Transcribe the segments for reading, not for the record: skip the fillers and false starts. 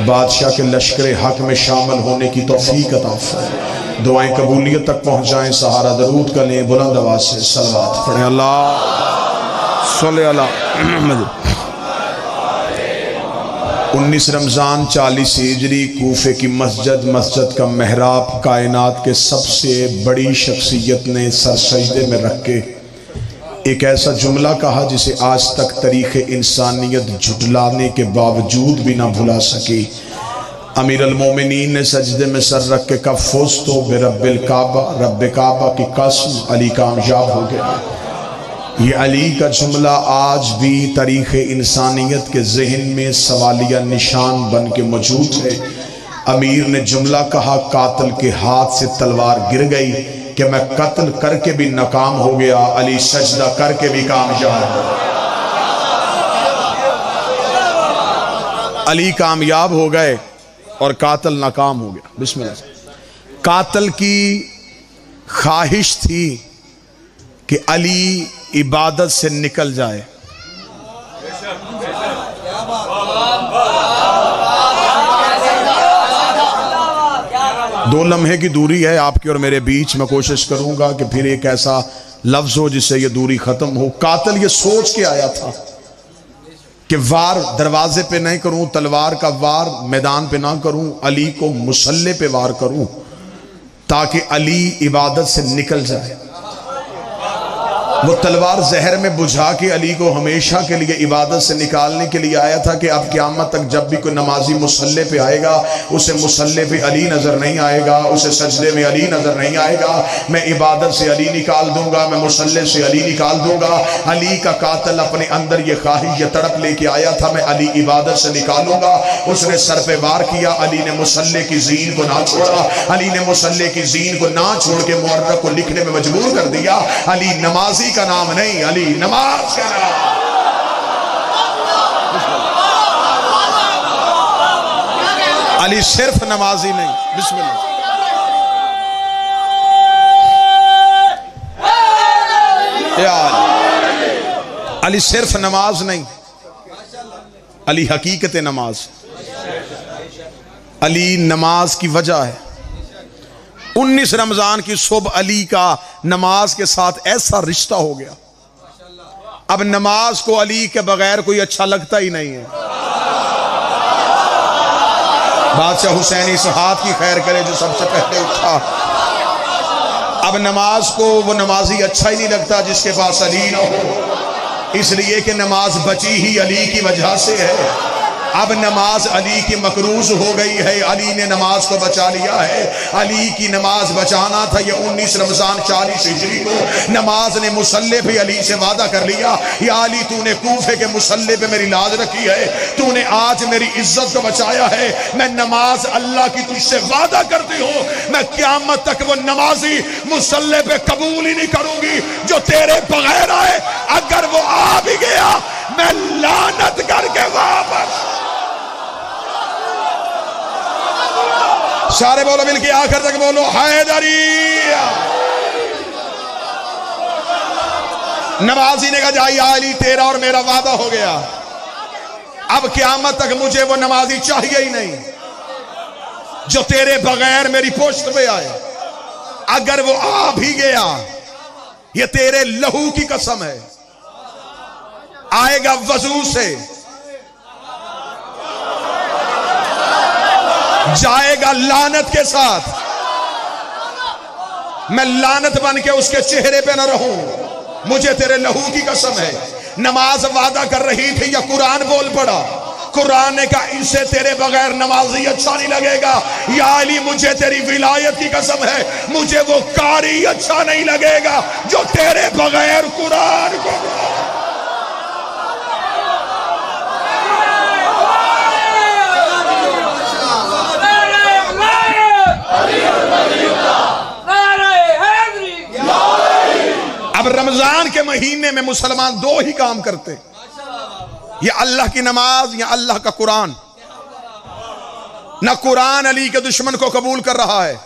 बादशाह के लश्कर हक में शामिल होने की तौफीक अता फरमाए। दुआएं कबूलियत तक पहुँचाएँ। सहारा दरूद का लें, बुलंद आवाज़ से सलवात पढ़ें। अल्लाह सल्ले अला मुहम्मद। 19 रमज़ान 40 हिजरी कूफे की मस्जिद का महराब कायनात के सबसे बड़ी शख्सियत ने सर सजदे में रख के एक ऐसा जुमला कहा जिसे आज तक तारीख़ इंसानियत झुटलाने के बावजूद भी ना भुला सकी। अमीर अल मोमिनीन ने सजदे में सर रख के कहा, फुज़्तु बिरब्बिल काबा, रब्बे काबा की कसम, अली कामयाब हो गया। ये अली का जुमला आज भी तारीख़ इंसानियत के जहन में सवालिया निशान बन के मौजूद है। अमीर ने जुमला कहा, कातिल के हाथ से तलवार गिर गई कि मैं कत्ल करके भी नाकाम हो गया, अली सजदा करके भी कामयाब हो गया। अली कामयाब हो गए और कातिल नाकाम हो गया। बिस्मिल्लाह। कातिल की ख्वाहिश थी कि अली इबादत से निकल जाए। दो लम्हे की दूरी है आपकी और मेरे बीच। मैं कोशिश करूंगा कि फिर एक ऐसा लफ्ज हो जिससे ये दूरी खत्म हो। कातिल ये सोच के आया था कि वार दरवाजे पे नहीं करूं, तलवार का वार मैदान पे ना करूं, अली को मुसल्ले पे वार करूं ताकि अली इबादत से निकल जाए। वो तलवार जहर में बुझा के अली को हमेशा के लिए इबादत से निकालने के लिए आया था कि अब क़यामत तक जब भी कोई नमाजी मुसल्ले पे आएगा उसे मुसल्ले पे अली नजर नहीं आएगा, उसे सजदे में अली नजर नहीं आएगा। मैं इबादत से अली निकाल दूंगा, मैं मुसल्ले से अली निकाल दूंगा। अली का कातिल अपने अंदर ये ख्वाहिश, ये तड़प लेके आया था, मैं अली इबादत से निकालूंगा। उसने सर पे वार किया, अली ने मुसल्ले की जीन को ना छोड़ा। अली ने मुसल्ले की जीन को ना छोड़ के मुअर्रख को लिखने में मजबूर कर दिया। अली नमाजी का नाम नहीं, अली नमाज का नाम। अली सिर्फ नमाजी नहीं। बिस्मिल्लाह। अली सिर्फ नमाज नहीं, अली हकीकत नमाज। अली नमाज की वजह है। 19 रमजान की सुबह अली का नमाज के साथ ऐसा रिश्ता हो गया, अब नमाज को अली के बगैर कोई अच्छा लगता ही नहीं है। बादशाह हुसैन इस हाथ की खैर करे जो सबसे पहले उठा। अब नमाज को वो नमाजी अच्छा ही नहीं लगता जिसके पास अली ना हो, इसलिए कि नमाज बची ही अली की वजह से है। अब नमाज अली की मकरूज हो गई है, अली ने नमाज को बचा लिया है। अली की नमाज बचाना था। ये 19 रमजान 40 हिजरी को नमाज ने मुसल्ले पे अली से वादा कर लिया, या अली तूने कूफे के मुसल्ले पे मेरी लाज रखी है, तूने आज मेरी इज्जत को बचाया है। मैं नमाज अल्लाह की तुझसे वादा करती हूँ, मैं क़यामत तक वो नमाजी मुसल्ले पे कबूल ही नहीं करूंगी जो तेरे बगैर आए। अगर वो आ भी गया मैं लानत करके वापस। सारे बोलो मिलके आखिर तक बोलो हैदरी। नमाजी ने कहा, जाइए अली तेरा और मेरा वादा हो गया, अब क़यामत तक मुझे वो नमाजी चाहिए ही नहीं जो तेरे बगैर मेरी पोस्ट पे आए। अगर वो आ भी गया, ये तेरे लहू की कसम है, आएगा वजू से, जाएगा लानत के साथ। मैं लानत बन के उसके चेहरे पे न रहूं, मुझे तेरे लहू की कसम है। नमाज वादा कर रही थी या कुरान बोल पड़ा। कुरान ने कहा, इनसे तेरे बगैर नमाजी अच्छा नहीं लगेगा। या अली मुझे तेरी विलायत की कसम है, मुझे वो कारी अच्छा नहीं लगेगा जो तेरे बगैर कुरान को। अब रमजान के महीने में मुसलमान दो ही काम करते, या अल्लाह की नमाज या अल्लाह का कुरान। ना कुरान अली के दुश्मन को कबूल कर रहा है,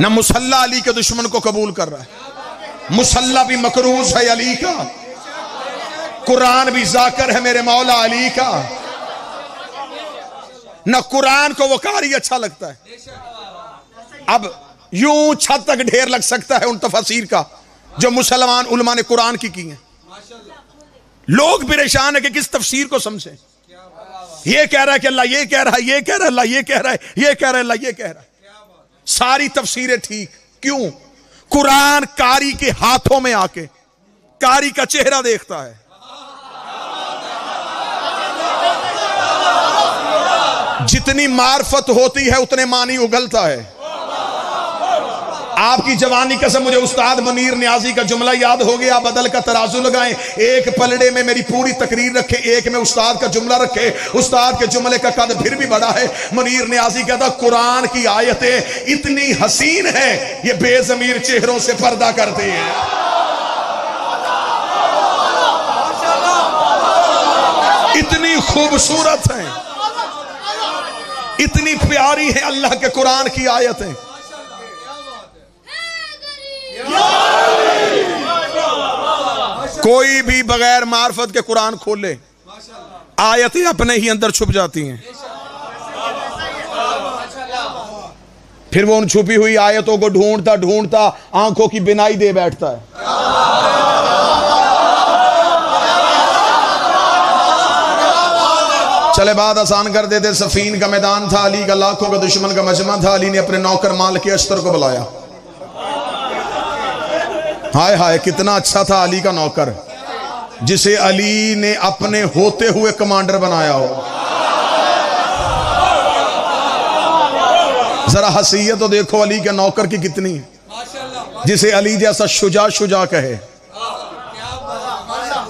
ना मुसल्ला अली के दुश्मन को कबूल कर रहा है। मुसल्ला भी मकरूज है अली का, कुरान भी जाकर है मेरे मौला अली का। न कुरान को वो कारी अच्छा लगता है। अब यूं छत तक ढेर लग सकता है उन तफसीर का जो मुसलमान उलमा ने कुरान की हैं। लोग परेशान है कि किस तफसीर को समझे। ये कह रहा है कि अल्लाह ये कह रहा है, ये कह रहा है अल्लाह ये कह रहा है, ये कह रहा है अल्लाह ये कह रहा है। सारी तफसीरें ठीक, क्यों? कुरान कारी के हाथों में आके कारी का चेहरा देखता है। जितनी मार्फत होती है उतने मानी उगलता है। आपकी जवानी कसम मुझे उस्ताद मुनीर नियाजी का जुमला याद हो गया, बदल का तराजू लगाएं, एक पलड़े में मेरी पूरी तकरीर रखे, एक में उस्ताद का जुमला रखे। उस्ताद के जुमले का कद फिर भी बड़ा है। मुनीर नियाजी कहता कुरान की आयतें इतनी हसीन है ये बेजमीर चेहरों से पर्दा करती हैं। इतनी खूबसूरत है, इतनी प्यारी है अल्लाह के कुरान की आयतें। कोई भी बगैर मार्फत के कुरान खोले आयतें अपने ही अंदर छुप जाती हैं। फिर वो उन छुपी हुई आयतों को ढूंढता ढूंढता आंखों की बिनाई दे बैठता है। चले बात आसान कर देते। सफीन का मैदान था, अली का लाखों का दुश्मन का मजमा था। अली ने अपने नौकर माल के अश्तर को बुलाया। हाय हाय कितना अच्छा था अली का नौकर, जिसे अली ने अपने होते हुए कमांडर बनाया हो। जरा हसीयत तो देखो अली के नौकर की कितनी है, जिसे अली जैसा शुजा शुजा कहे।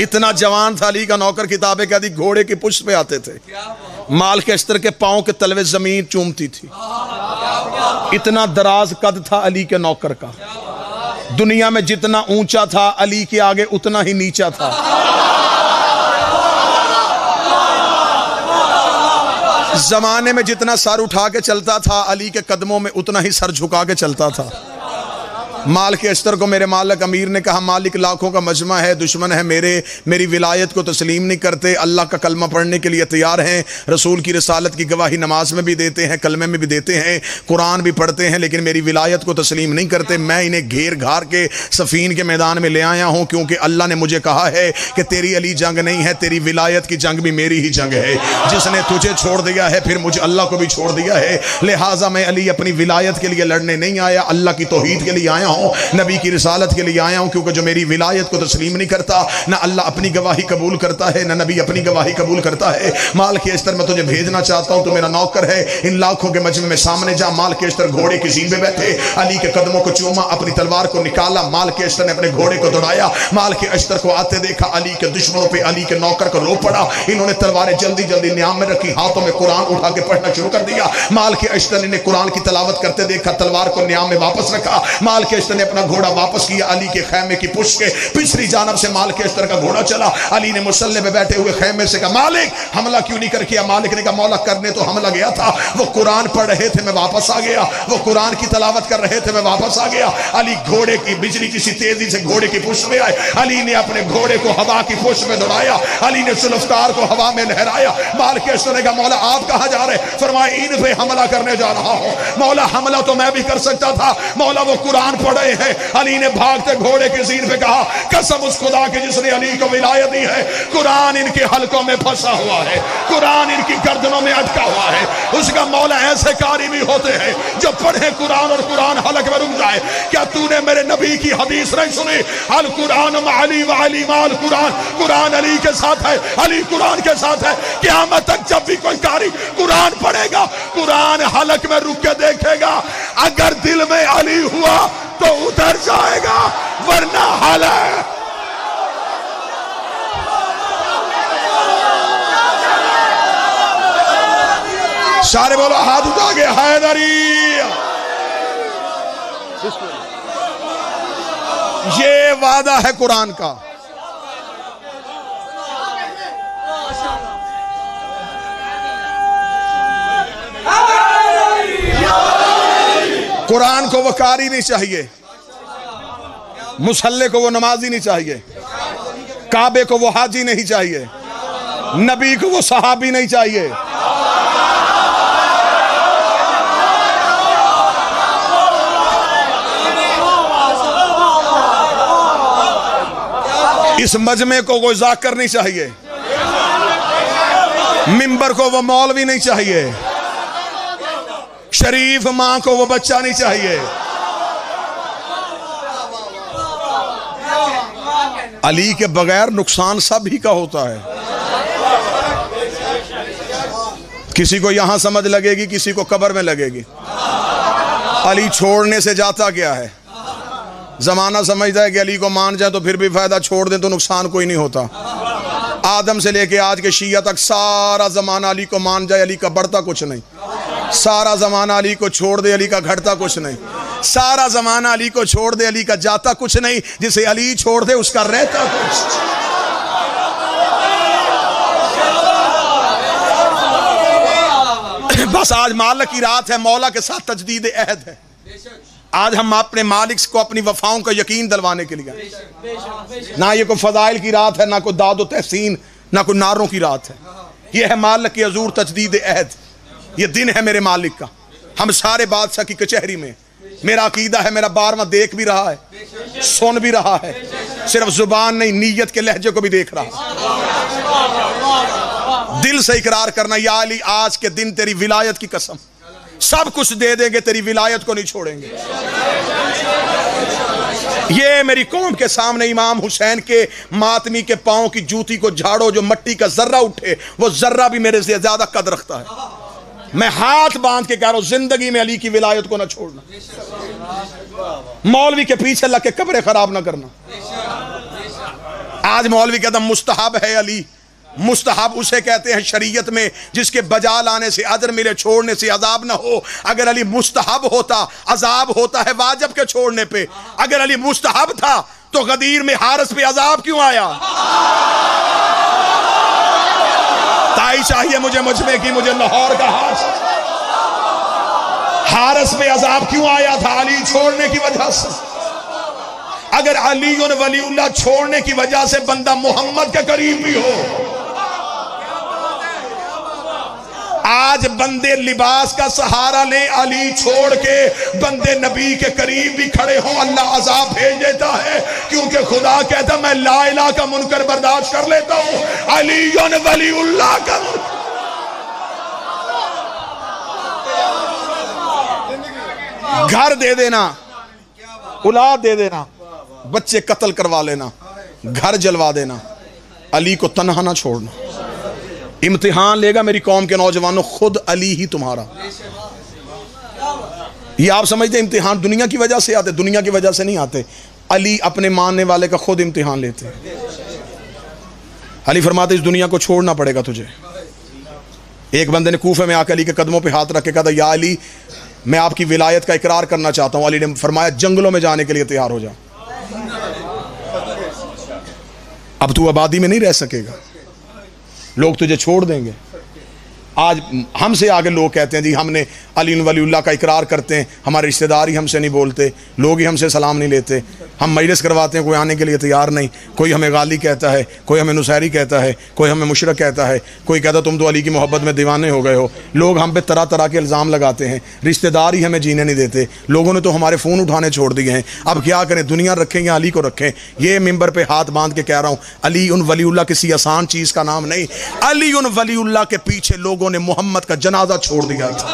इतना जवान था अली का नौकर, किताबें कहती घोड़े की पुष्ट पे आते थे, माल के अस्तर के पांव के तलवे जमीन चूमती थी। इतना दराज कद था अली के नौकर का। दुनिया में जितना ऊंचा था अली के आगे उतना ही नीचा था। जमाने में जितना सर उठा के चलता था अली के कदमों में उतना ही सर झुका के चलता था। माल के अस्तर को मेरे मालिक अमीर ने कहा, मालिक लाखों का मजमा है, दुश्मन है मेरी विलायत को तस्लीम नहीं करते, अल्लाह का कलमा पढ़ने के लिए तैयार हैं, रसूल की रिसालत की गवाही नमाज में भी देते हैं, कलमे में भी देते हैं, कुरान भी पढ़ते हैं, लेकिन मेरी विलायत को तस्लीम नहीं करते। मैं इन्हें घेर घार के सफ़ीन के मैदान में ले आया हूँ, क्योंकि अल्लाह ने मुझे कहा है कि तेरी अली जंग नहीं है, तेरी विलायत की जंग भी मेरी ही जंग है। जिसने तुझे छोड़ दिया है फिर मुझे अल्लाह को भी छोड़ दिया है। लिहाजा मैं अली अपनी विलायत के लिए लड़ने नहीं आया, अल्लाह की तौहीद के लिए आया हूँ, नबी की रिसालत के लिए आया हूं। क्योंकि जो मेरी विलायत को तस्लीम नहीं करता, ना अल्लाह अपनी गवाही कबूल करता है, ना नबी अपनी गवाही कबूल करता है। माल के अस्तर में तुझे भेजना चाहता हूं, तो मेरा नौकर है, इन लाखों के मजमे में सामने जा। माल के अस्तर घोड़े की जीन पे बैठे, अली के कदमों को चूमा, अपनी तलवार को निकाला। माल के अस्तर ने अपने घोड़े को दौड़ाया, माल के अस्तर को आते देखा, अली के दुश्मनों पे अली के नौकर को रो पड़ा। इन्होंने तलवारें जल्दी जल्दी न्याम में रखी, हाथों में कुरान उठा के पढ़ना शुरू कर दिया। माल के अस्तर ने कुरान की तलावत करते देखा, तलवार को न्याम में वापस रखा। माल के अस्तर ने अपना घोड़ा वापस किया, अली के खैमे की पुष्ट के पिछली जानब से माल के अस्तर का घोड़ा चला। अली ने मुसल्ले पे बैठे हुए खैमे से कहा, मालिक हमला क्यों नहीं कर किया? मालिक ने कहा, मौला करने तो हमला गया था, वो कुरान पढ़ रहे थे मैं वापस आ गया, वो कुरान की तलावत कर रहे थे मैं वापस आ गया। अली घोड़े की बिजली किसी तेजी से घोड़े की पुष्ट में आए, अली ने अपने घोड़े को हवा की पुष्ट में दौड़ाया, अली ने सुल्फ़कार को हवा में लहराया। माल के अस्तर ने कहा, मौला आप कहां जा रहे? फरमाया, इन पे हमला करने जा रहा हूं। मौला हमला तो मैं भी कर सकता था, मौला वो कुरान पढ़ रहे हैं। अली ने भागते घोड़े के ज़ीन पे कहा, कसम उस खुदा के जिसने अली को विलायत दी है, कुरान इनके हलकों में फंसा हुआ है, कुरान इनकी गर्दनों में अटका हुआ है। उसका मौला ऐसे कारी भी होते हैं जो पढ़े कुरान और कुरान हलक में रुक जाए। क्या तूने मेरे नबी की हदीस नहीं सुनी? अल कुरान अली व अली माल कुरान, कुरान अली के साथ है, अली कुरान के साथ है। क़यामत तक जब भी कोई कारी कुरान पढ़ेगा, कुरान हलक में रुक के देखेगा, अगर दिल में अली हुआ तो उतर जाएगा, वरना हल है। सारे बोलो हाथ उठा के हैदरी। ये वादा है कुरान का। कुरान को वकारी नहीं चाहिए, मुसल्ले को वो नमाजी नहीं चाहिए, काबे को वो हाजी नहीं चाहिए, नबी को वो सहाबी नहीं चाहिए। इस मजमे को कोई जाकर नहीं चाहिए, मिंबर को वो मौलवी नहीं चाहिए, शरीफ मां को वो बच्चा नहीं चाहिए। अली के बगैर नुकसान सभी का होता है। किसी को यहां समझ लगेगी, किसी को कब्र में लगेगी। अली छोड़ने से जाता क्या है? जमाना समझता है कि अली को मान जाए तो फिर भी फायदा, छोड़ दें तो नुकसान कोई नहीं होता। आदम से लेके आज के शिया तक सारा जमाना अली को मान जाए, अली का बढ़ता कुछ नहीं। सारा जमाना अली को छोड़ दे, अली का घटता कुछ नहीं। सारा जमाना अली को छोड़ दे, अली का जाता कुछ नहीं। जिसे अली छोड़ दे उसका रहता कुछ। बस आज मालिक की रात है, मौला के साथ तजदीद अहद है। आज हम अपने मालिक को अपनी वफाओं का यकीन दिलवाने के लिए, ना ये कोई फजाइल की रात है, ना कोई दादो तहसीन, ना कोई नारों की रात है। ये है मालिक की हजूर तजदीद अहद। ये दिन है मेरे मालिक का। हम सारे बादशाह की कचहरी में। मेरा अकीदा है, मेरा बारवां देख भी रहा है, सुन भी रहा है, सिर्फ जुबान नहीं नीयत के लहजे को भी देख रहा है। दिल से इकरार करना, या अली आज के दिन तेरी विलायत की कसम, सब कुछ दे देंगे, तेरी विलायत को नहीं छोड़ेंगे। ये मेरी कौम के सामने इमाम हुसैन के मातमी के पांव की जूती को झाड़ो, जो मट्टी का जर्रा उठे वो जर्रा भी मेरे से ज्यादा कदर रखता है। मैं हाथ बांध के कह रहा हूं, जिंदगी में अली की विलायत को ना छोड़ना। मौलवी के पीछे लग के कब्रें खराब ना करना। आज मौलवी कहता मुस्तहब है अली। मुस्तहब उसे कहते हैं शरीयत में जिसके बजा लाने से अजर मिले, छोड़ने से अजाब ना हो। अगर अली मुस्तहब होता, अजाब होता है वाजिब के छोड़ने पे। अगर अली मुस्तहब था तो गदीर में हारिस पे अजाब क्यों आया? ताई चाहिए मुझे मुझमें की, मुझे लाहौर का हारिस पे अजाब क्यों आया था? अली छोड़ने की वजह से। अगर अली और वलीउल्लाह छोड़ने की वजह से बंदा मोहम्मद के करीब भी हो, आज बंदे लिबास का सहारा ले, अली छोड़ के बंदे नबी के करीब भी खड़े हों, अल्लाह अजाब भेज देता है। क्योंकि खुदा कहता मैं ला इलाहा का मुनकर बर्दाश्त कर लेता हूं, अली और वलीउल्लाह का घर दे देना, औलाद दे देना, बच्चे कत्ल करवा लेना, घर जलवा देना, अली को तन्हा ना छोड़ना। इम्तिहान लेगा मेरी कौम के नौजवानों, खुद अली ही तुम्हारा। ये आप समझते इम्तिहान दुनिया की वजह से आते? दुनिया की वजह से नहीं आते। अली अपने मानने वाले का खुद इम्तिहान लेते हैं। अली फरमाते इस दुनिया को छोड़ना पड़ेगा तुझे। एक बंदे ने कूफे में आकर अली के कदमों पे हाथ रख के कहा, या अली मैं आपकी विलायत का इकरार करना चाहता हूं। अली ने फरमाया जंगलों में जाने के लिए तैयार हो जा, अब तू आबादी में नहीं रह सकेगा, लोग तुझे छोड़ देंगे। आज हमसे आगे लोग कहते हैं जी हमने अली वलीउल्लाह का इकरार करते हैं, हमारे रिश्तेदार ही हमसे नहीं बोलते, लोग ही हमसे सलाम नहीं लेते, हम मजलिस करवाते हैं कोई आने के लिए तैयार नहीं, कोई हमें गाली कहता है, कोई हमें नुसैरी कहता है, कोई हमें मुशरक कहता है, कोई कहता तुम तो अली की मोहब्बत में दीवाने हो गए हो। लोग हम पे तरह तरह के इल्ज़ाम लगाते हैं, रिश्तेदार ही हमें जीने नहीं देते, लोगों ने तो हमारे फ़ोन उठाने छोड़ दिए हैं। अब क्या करें, दुनिया रखें या अली को रखें? ये मिंबर पर हाथ बांध के कह रहा हूँ, अली उन वलीउल्लाह किसी आसान चीज़ का नाम नहीं। अली उन वलीउल्लाह के पीछे लोगों ने मोहम्मद का जनाजा छोड़ दिया था।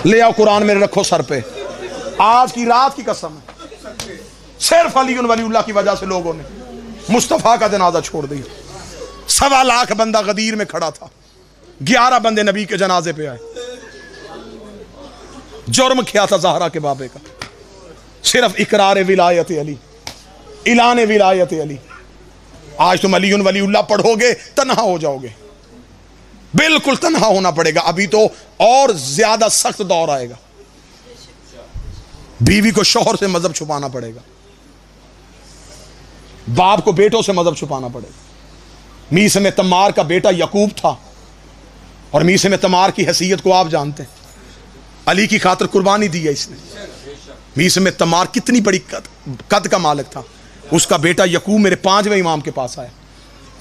ले आओ कुरान मेरे रखो सर पे, आज की रात की कसम है, सिर्फ अली वलीउल्लाह की वजह से लोगों ने मुस्तफा का जनाजा छोड़ दिया। 1.25 लाख बंदा गदीर में खड़ा था, 11 बंदे नबी के जनाजे पे आए। जुर्म किया था ज़हरा के बाबे का, सिर्फ इकरार विलायत अली, इलान विलायत अली। आज तुम अली वलीउल्लाह पढ़ोगे तन्हा हो जाओगे, बिल्कुल तन्हा होना पड़ेगा। अभी तो और ज्यादा सख्त दौर आएगा, बीवी को शौहर से मजहब छुपाना पड़ेगा, बाप को बेटों से मजहब छुपाना पड़ेगा। मीसे में तमार का बेटा यकूब था, और मीसे में तमार की हैसियत को आप जानते हैं, अली की खातिर कुर्बानी दी है इसने। मीस में तमार कितनी बड़ी कद का मालिक था। उसका बेटा यकूब मेरे 5वें इमाम के पास आया,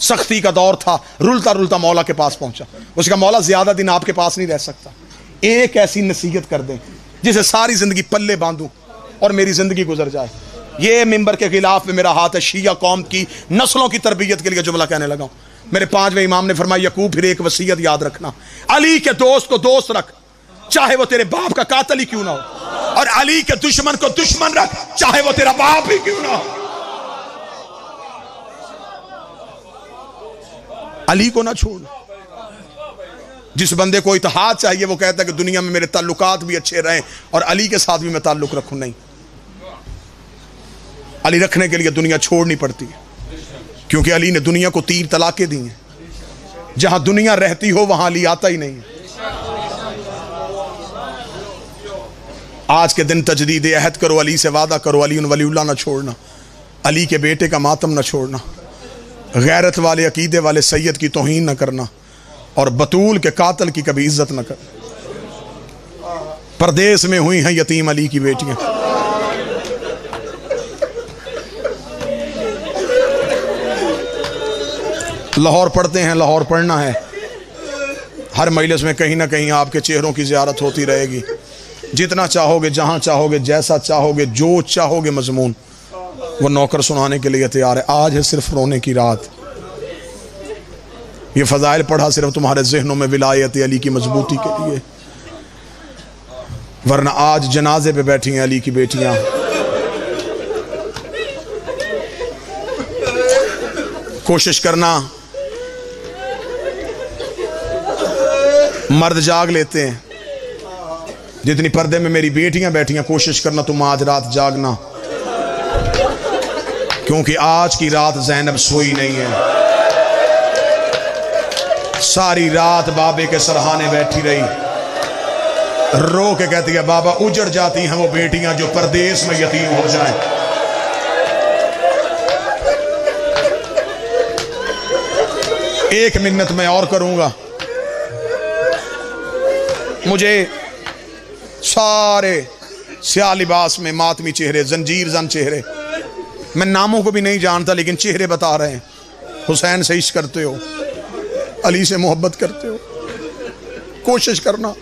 सख्ती का दौर था, रुलता रुलता मौला के पास पहुंचा। उसका मौला ज्यादा दिन आपके पास नहीं रह सकता, एक ऐसी नसीहत कर दें जिसे सारी जिंदगी पल्ले बांधूं और मेरी जिंदगी गुजर जाए। ये मिंबर के खिलाफ में मेरा हाथ है, शिया कौम की नस्लों की तरबियत के लिए जुमला कहने लगा। मेरे 5वें इमाम ने फरमाया, यकूब फिर एक वसीयत याद रखना, अली के दोस्त को दोस्त रख, चाहे वो तेरे बाप का कातिल ही क्यों ना हो, और अली के दुश्मन को दुश्मन रख, चाहे वो तेरा बाप ही क्यों ना हो। अली को ना छोड़। जिस बंदे को इत्तेहाद चाहिए वो कहता है कि दुनिया में मेरे ताल्लुकात भी अच्छे रहें और अली के साथ भी मैं ताल्लुक रखूं। नहीं, अली रखने के लिए दुनिया छोड़नी पड़ती है, क्योंकि अली ने दुनिया को 3 तलाकें दी हैं। जहां दुनिया रहती हो वहां अली आता ही नहीं है। आज के दिन तजदीद अहद करो, अली से वादा करो, अली वलीउल्लाह ना छोड़ना, अली के बेटे का मातम ना छोड़ना, गैरत वाले अकीदे वाले सैयद की तौहीन न करना, और बतूल के कातिल की कभी इज्जत न कर। परदेश में हुई हैं यतीम अली की बेटियां। लाहौर पढ़ते हैं, लाहौर पढ़ना है। हर मजलिस में कहीं ना कहीं आपके चेहरों की ज़ियारत होती रहेगी। जितना चाहोगे, जहां चाहोगे, जैसा चाहोगे, जो चाहोगे मजमून वो नौकर सुनाने के लिए तैयार है। आज है सिर्फ रोने की रात। ये फजाइल पढ़ा सिर्फ तुम्हारे जहनों में विलायत अली की मजबूती के लिए, वरना आज जनाजे पे बैठी हैं अली की बेटियां। कोशिश करना, मर्द जाग लेते हैं, जितनी पर्दे में मेरी बेटियां बैठी हैं, कोशिश करना तुम आज रात जागना, क्योंकि आज की रात ज़ैनब सोई नहीं है। सारी रात बाबे के सरहाने बैठी रही, रो के कहती है बाबा उजड़ जाती हैं वो बेटियां जो परदेश में यतीम हो जाएं। एक मिन्नत मैं और करूंगा। मुझे सारे स्याह लिबास में मातमी चेहरे, जंजीर जन चेहरे, मैं नामों को भी नहीं जानता लेकिन चेहरे बता रहे हैं। हुसैन से इश्क करते हो, अली से मोहब्बत करते हो, कोशिश करना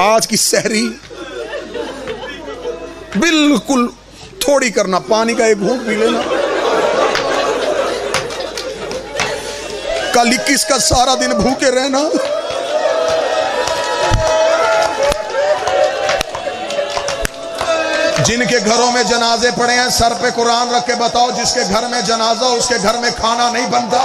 आज की सहरी बिल्कुल थोड़ी करना, पानी का एक घूंट पी लेना। कल 21 का सारा दिन भूखे रहना। जिनके घरों में जनाजे पड़े हैं सर पे कुरान रख के बताओ, जिसके घर में जनाजा उसके घर में खाना नहीं बनता।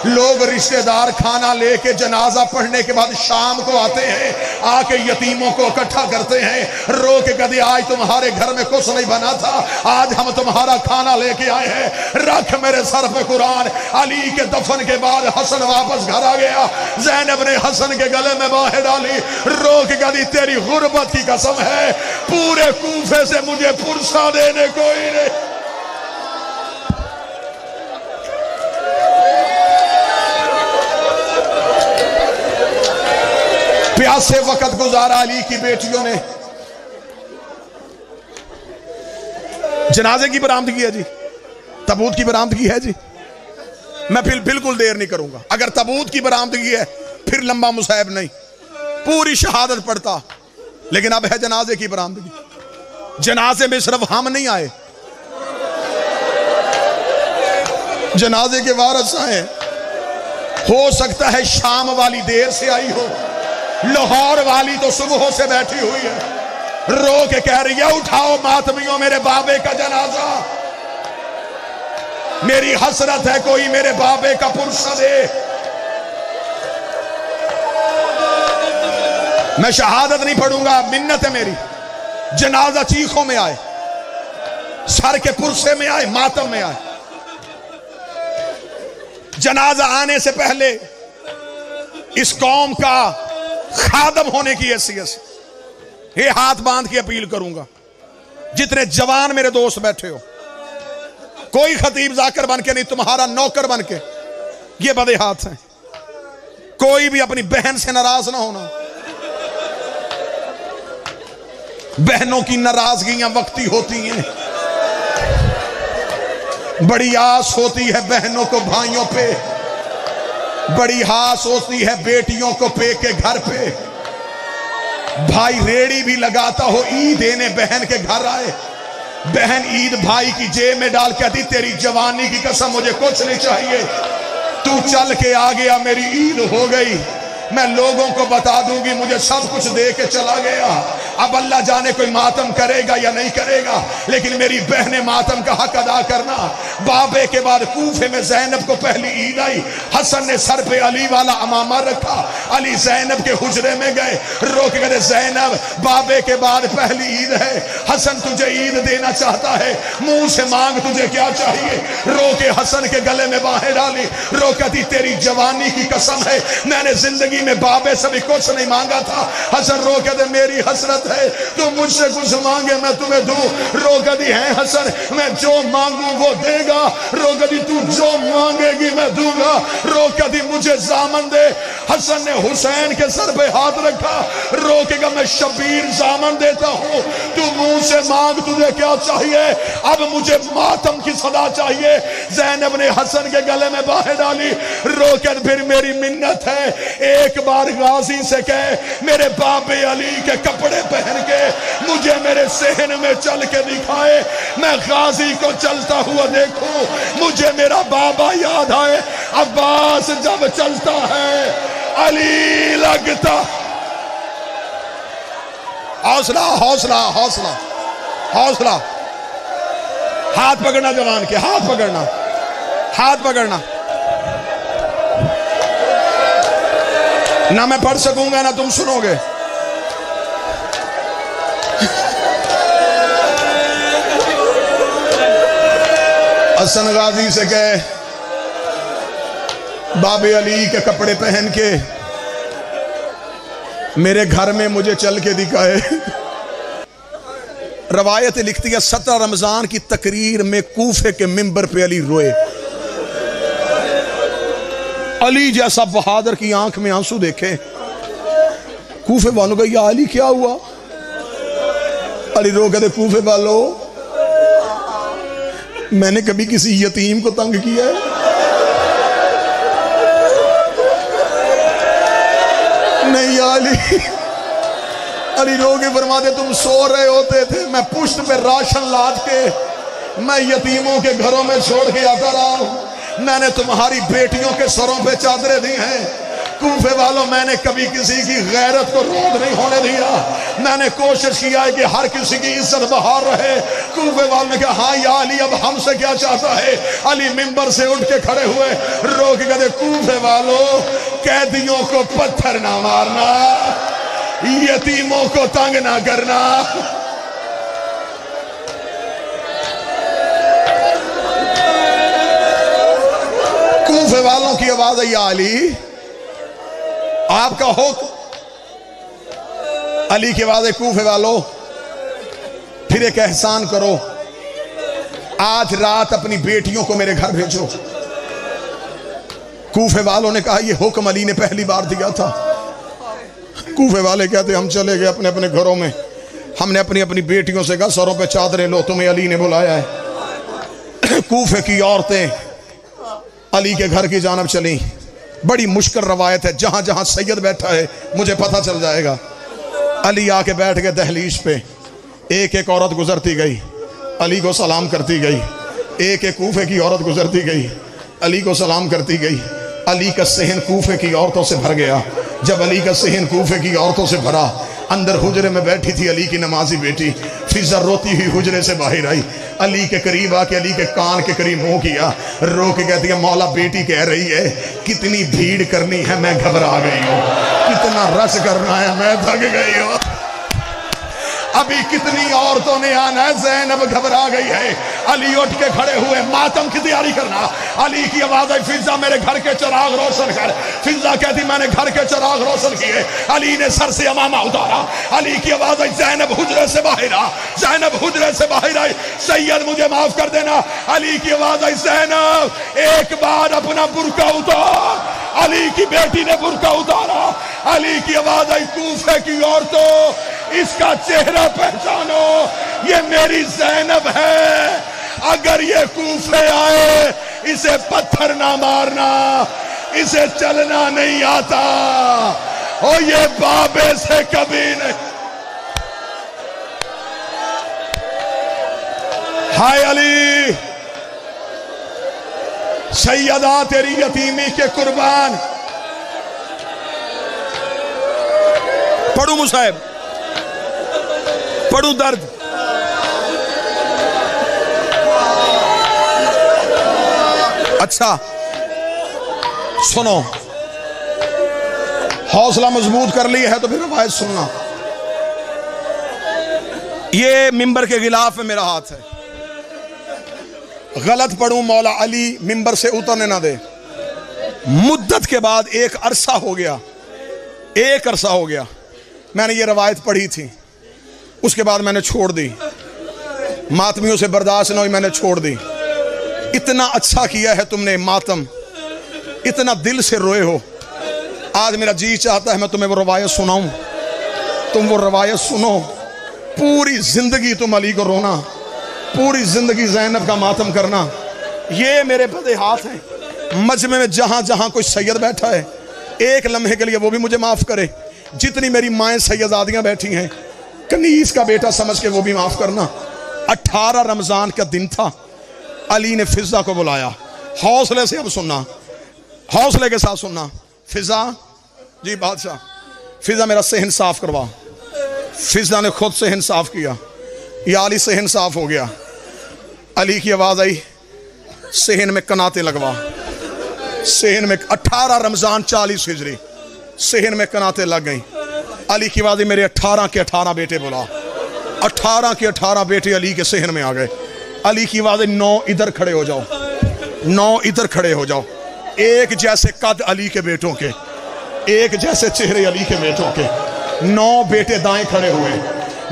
लोग रिश्तेदार खाना लेके जनाजा पढ़ने के बाद शाम को आते हैं, आके यतीमों को इकट्ठा करते हैं, रो के कहते आज तुम्हारे घर में कुछ नहीं बना था, आज हम तुम्हारा खाना लेके आए हैं, रख मेरे सर पे कुरान। अली के दफन के बाद हसन वापस घर आ गया, ज़ैनब ने हसन के गले में बाहें डाली, रो के कहती तेरी गुर्बत की कसम है, पूरे कूफे से मुझे पुरसा देने कोई नहीं। प्यासे वक्त गुजारा अली की बेटियों ने। जनाजे की बरामदगी है जी, तबूत की बरामदगी है जी। मैं फिर बिल्कुल देर नहीं करूंगा। अगर तबूत की बरामदगी है फिर लंबा मुसाहिब नहीं, पूरी शहादत पढ़ता, लेकिन अब है जनाजे की बरामदगी। जनाजे में सिर्फ हम नहीं आए, जनाजे के वारिस आए। हो सकता है शाम वाली देर से आई हो, लाहौर वाली तो सुबह से बैठी हुई है, रो के कह रही है उठाओ मातमियों मेरे बाबे का जनाजा, मेरी हसरत है कोई मेरे बाबे का पुरसा दे। मैं शहादत नहीं पढ़ूंगा, मिन्नत है मेरी। जनाजा चीखों में आए, सर के पुरसे में आए, मातम में आए। जनाजा आने से पहले इस कौम का खादम होने की हैसियत से ये हाथ बांध के अपील करूंगा, जितने जवान मेरे दोस्त बैठे हो, कोई खतीब जाकर बन के नहीं, तुम्हारा नौकर बन के, ये बदे हाथ हैं। कोई भी अपनी बहन से नाराज ना होना। बहनों की नाराजगियां वक्ती होती हैं, बड़ी आस होती है बहनों को भाइयों पे, बड़ी आस होती है बेटियों को पे के घर पे। भाई रेड़ी भी लगाता हो, ईद देने बहन के घर आए, बहन ईद भाई की जेब में डाल कहती तेरी जवानी की कसम मुझे कुछ नहीं चाहिए, तू चल के आ गया मेरी ईद हो गई, मैं लोगों को बता दूंगी मुझे सब कुछ दे के चला गया। अब अल्लाह जाने कोई मातम करेगा या नहीं करेगा, लेकिन मेरी बहने मातम का हक अदा करना। बाबे के बाद कूफे में ज़ैनब को पहली ईद आई, हसन ने सर पे अली वाला अमामा रखा, अली ज़ैनब के हुजरे में गए, रो के कहते ज़ैनब बाबे के बाद पहली ईद है, हसन तुझे ईद देना चाहता है, मुंह से मांग तुझे क्या चाहिए। रो के हसन के गले में बाहें डाली, रो कहती तेरी जवानी की कसम है मैंने जिंदगी में बाबे से भी कुछ नहीं मांगा था। हसन रो कहते मेरी हसरत है तू मुझसे कुछ मांगे मैं तुम्हें दूं। रो कहती है हसन मैं जो मांगू वो देगा, रो कहती तू जो मांगेगी मैं दूंगा। रो कहती मुझे जामन दे, हसन ने हुसैन के सर पे हाथ रखा, रो के कहा मैं शबीर जामन देता हूं, तू मुंह से मांग तुझे क्या चाहिए, अब मुझे मातम की सदा चाहिए। ज़ैनब ने हसन के गले में बाहें डाली, रो कर फिर मेरी मिन्नत है एक बार गाजी से कह मेरे बाबे अली के कपड़े पहन के मुझे मेरे सहन में चल के दिखाए, मैं गाजी को चलता हुआ देखूं, मुझे मेरा बाबा याद आए। अब्बास जब चलता है अली लगता। हौसला हौसला हौसला हौसला, हाथ पकड़ना जवान के, हाथ पकड़ना, हाथ पकड़ना। ना मैं पढ़ सकूंगा ना तुम सुनोगे। हसन गाजी से कहे बाबे अली के कपड़े पहन के मेरे घर में मुझे चल के दिखाए। रवायत लिखती है 17 रमजान की तकरीर में कूफे के मिंबर पे अली रोए। अली जैसा बहादुर की आंख में आंसू देखे। कूफे वालों का या अली क्या हुआ? अली रो कहते कूफे वालों मैंने कभी किसी यतीम को तंग किया है? नहीं या अली। अली रो के फरमाते तुम सो रहे होते थे, मैं पुश्त पे राशन लाद के मैं यतीमों के घरों में छोड़ के आता रहा हूं, मैंने तुम्हारी बेटियों के सरों पे चादरें दी हैं। कूफे वालों मैंने कभी किसी की गैरत को रोक नहीं होने दिया, मैंने कोशिश किया है कि हर किसी की इज्जत बहार रहे। कूफे वालों ने कहा हाँ या अली अब हमसे क्या चाहता है? अली मिंबर से उठ के खड़े हुए, रो के कहते कूफे वालों कैदियों को पत्थर ना मारना, यतीमों को तंग ना करना। कूफे वालों की आवाज है या अली आपका हुक्म। अली की आवाज है कूफे वालों फिर एक एहसान करो, आज रात अपनी बेटियों को मेरे घर भेजो। कूफे वालों ने कहा यह हुक्म अली ने पहली बार दिया था। कूफे वाले कहते हम चले गए अपने अपने घरों में, हमने अपनी अपनी बेटियों से कहा सरों पे चादरें लो, तुम्हें अली ने बुलाया है। कूफे की औरतें अली के घर की जानब चली। बड़ी मुश्किल रवायत है, जहां जहां सैयद बैठा है मुझे पता चल जाएगा। अली आके बैठ गए दहलीज पे, एक एक औरत गुजरती गई, अली को सलाम करती गई। एक एक कूफे की औरत गुजरती गई, अली को सलाम करती गई। अली का सहन कूफे की औरतों से भर गया। जब अली का सहन कूफे की औरतों से भरा, अंदर हुजरे में बैठी थी अली की नमाजी बेटी, फिजा रोती हुई हुजरे से बाहर आई, अली के करीब आके अली के कान के करीब मुंह किया, रो के कहती है मौला बेटी कह रही है कितनी भीड़ करनी है मैं घबरा गई हूँ, कितना रश करना है मैं थक गई हूँ, अभी कितनी औरतों ने आना है, ज़ैनब घबरा गई है। अली उठ के खड़े हुए, मातम की तैयारी करना। अली की आवाज आई फिजा मेरे घर के चिराग रोशन कर। फिजा कहती मैंने घर के चिराग रोशन किए। अली ने सर से अमामा उतारा। अली की आवाज आई ज़ैनब हुजरे से बाहर आ। ज़ैनब हुजरे से बाहर आई, सैयद मुझे माफ कर देना। अली की आवाज आई ज़ैनब एक बार अपना बुर्का उतार। अली की बेटी ने बुर्का उतारा। अली की आवाज आई कूफे की औरतों इसका चेहरा पहचानो, ये मेरी ज़ैनब है। अगर ये कूफे आए इसे पत्थर ना मारना, इसे चलना नहीं आता, और ये बाबे से कभी नहीं। हाय अली, सैयदा तेरी यतीमी के कुर्बान। पढ़ू मुसाहिब, पढ़ू दर्द। अच्छा सुनो, हौसला मजबूत कर लिया है तो फिर रवायत सुनना। ये मिंबर के गिलाफ में मेरा हाथ है, गलत पढ़ूं मौला अली मिंबर से उतरने ना दे। मुद्दत के बाद एक अरसा हो गया, एक अरसा हो गया मैंने ये रवायत पढ़ी थी, उसके बाद मैंने छोड़ दी। मातमियों से बर्दाश्त न हुई, मैंने छोड़ दी। इतना अच्छा किया है तुमने मातम, इतना दिल से रोए हो। आज मेरा जी चाहता है मैं तुम्हें वो रवायत सुनाऊं, तुम वो रवायत सुनो। पूरी जिंदगी तुम अली को रोना, पूरी जिंदगी ज़ैनब का मातम करना। ये मेरे बदे हाथ हैं। मजमे में जहां जहां कोई सैयद बैठा है, एक लम्हे के लिए वो भी मुझे माफ करे। जितनी मेरी माएँ सैयदादियां बैठी हैं, कनीस का बेटा समझ के वो भी माफ करना। 18 रमजान का दिन था, अली ने फिजा को बुलाया। हौसले से अब सुनना, हौसले के साथ सुनना। फिजा जी बादशाह, फिजा मेरा सेहन साफ करवा। फिजा ने खुद सेहन साफ किया, या अली सेहन साफ हो गया। अली की आवाज आई, सेहन में कनाते लगवा। सेहन में 18 रमजान 40 हिजरी, सेहन में कनाते लग गई। अली की आवाज, मेरे 18 के 18 बेटे बुला। 18 के 18 बेटे अली के सेहन में आ गए। अली की आवाज, 9 इधर खड़े हो जाओ, 9 इधर खड़े हो जाओ। एक जैसे कद अली के बेटों के, एक जैसे चेहरे अली के बेटों के। 9 बेटे दाएं खड़े हुए,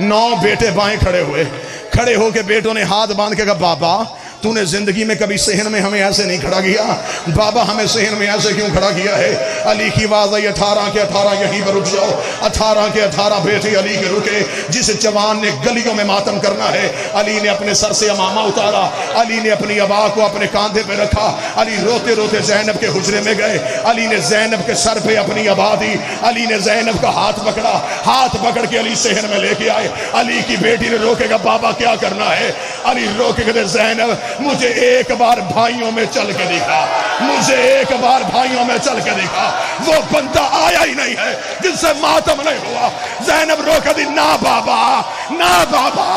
9 बेटे बाएं खड़े हुए। खड़े होके बेटों ने हाथ बांध के कहा, बाबा तूने जिंदगी में कभी सेहन में हमें ऐसे नहीं खड़ा किया, बाबा हमें सेहन में ऐसे क्यों खड़ा किया है। अली की आवाज आई, 18 के 18 यहीं पर रुक जाओ। 18 के 18 बेटे अली के रुके। जिस जवान ने गलियों में मातम करना है, अली ने अपने सर से अमामा उतारा, अली ने अपनी अबा को अपने कांधे पे रखा। अली रोते रोते ज़ैनब के हुजरे में गए। अली ने ज़ैनब के सर पे अपनी अबा दी। अली ने ज़ैनब का हाथ पकड़ा, हाथ पकड़ के अली सेहन में लेके आए। अली की बेटी ने रोकेगा, बाबा क्या करना है। अली रोके कहते, ज़ैनब मुझे एक बार भाइयों में चल के दिखा, मुझे एक बार भाइयों में चल के दिखा। वो बंदा आया ही नहीं है जिससे मातम नहीं हुआ। ज़ैनब रो के दी, ना बाबा, ना बाबा,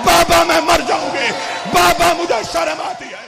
बाबा मैं मर जाऊंगी, बाबा मुझे शर्म आती है।